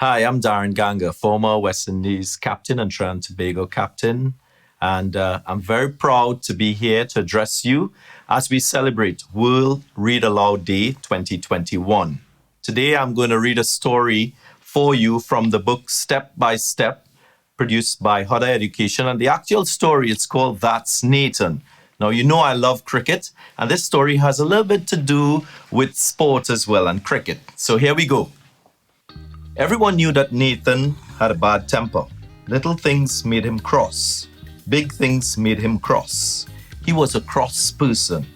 Hi, I'm Darren Ganga, former West Indies captain and Trinidad and Tobago captain. And I'm very proud to be here to address you as we celebrate World Read Aloud Day 2021. Today, I'm going to read a story for you from the book Step by Step, produced by Hodder Education. And the actual story is called That's Nathan. Now, you know I love cricket, and this story has a little bit to do with sport as well and cricket. So here we go. Everyone knew that Nathan had a bad temper. Little things made him cross. Big things made him cross. He was a cross person.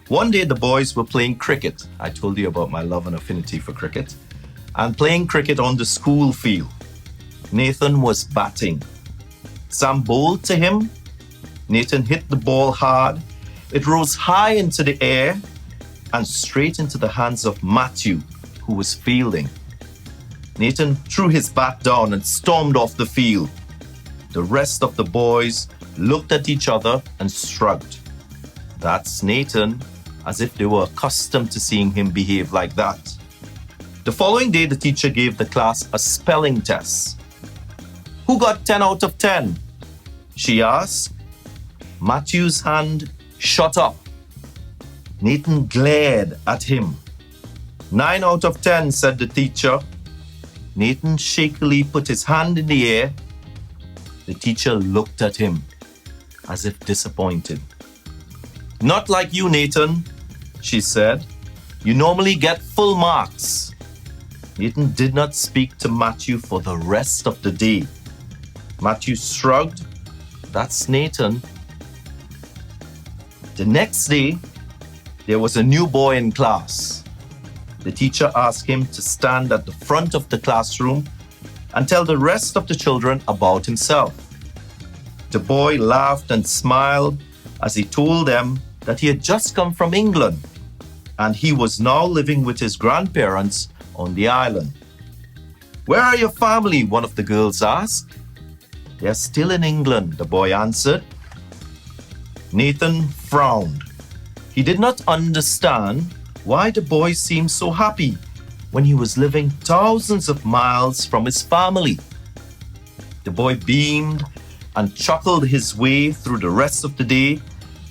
One day the boys were playing cricket. I told you about my love and affinity for cricket. And playing cricket on the school field. Nathan was batting. Sam bowled to him. Nathan hit the ball hard. It rose high into the air and straight into the hands of Matthew, who was fielding. Nathan threw his bat down and stormed off the field. The rest of the boys looked at each other and shrugged. That's Nathan, as if they were accustomed to seeing him behave like that. The following day, the teacher gave the class a spelling test. Who got 10 out of 10? She asked. Matthew's hand shot up. Nathan glared at him. 9 out of 10, said the teacher. Nathan shakily put his hand in the air. The teacher looked at him as if disappointed. Not like you, Nathan, she said. You normally get full marks. Nathan did not speak to Matthew for the rest of the day. Matthew shrugged. That's Nathan. The next day, there was a new boy in class. The teacher asked him to stand at the front of the classroom and tell the rest of the children about himself. The boy laughed and smiled as he told them that he had just come from England and he was now living with his grandparents on the island. Where are your family? One of the girls asked. They are still in England, the boy answered. Nathan frowned. He did not understand why the boy seemed so happy when he was living thousands of miles from his family. The boy beamed and chuckled his way through the rest of the day,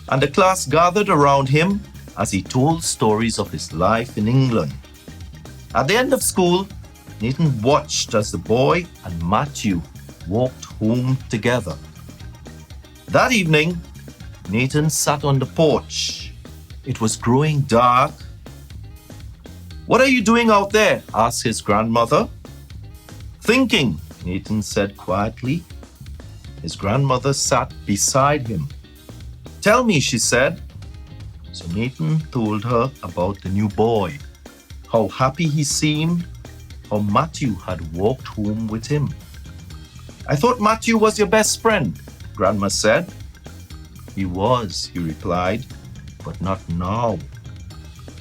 and the class gathered around him as he told stories of his life in England. At the end of school, Nathan watched as the boy and Matthew walked home together. That evening, Nathan sat on the porch. It was growing dark. What are you doing out there? Asked his grandmother. Thinking, Nathan said quietly. His grandmother sat beside him. Tell me, she said. So Nathan told her about the new boy, how happy he seemed, how Matthew had walked home with him. I thought Matthew was your best friend, Grandma said. He was, he replied, but not now.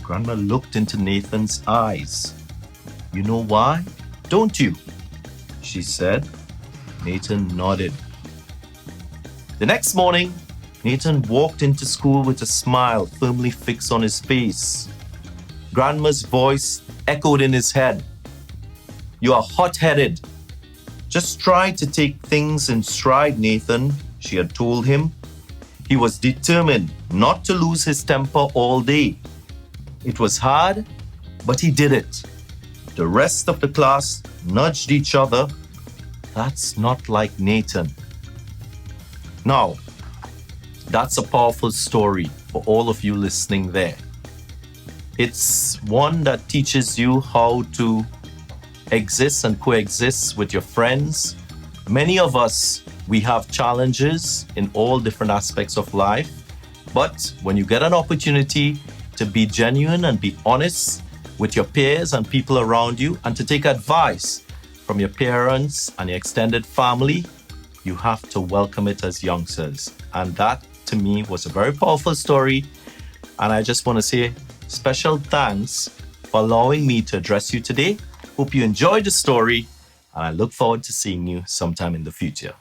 Grandma looked into Nathan's eyes. You know why, don't you? She said. Nathan nodded. The next morning, Nathan walked into school with a smile firmly fixed on his face. Grandma's voice echoed in his head. You are hot-headed. Just try to take things in stride, Nathan, she had told him. He was determined not to lose his temper all day. It was hard, but he did it. The rest of the class nudged each other. That's not like Nathan. Now, that's a powerful story for all of you listening there. It's one that teaches you how to exist and coexist with your friends. Many of us, we have challenges in all different aspects of life. But when you get an opportunity to be genuine and be honest with your peers and people around you and to take advice from your parents and your extended family, you have to welcome it as youngsters. And that, to me, was a very powerful story. And I just want to say special thanks for allowing me to address you today. Hope you enjoyed the story, and I look forward to seeing you sometime in the future.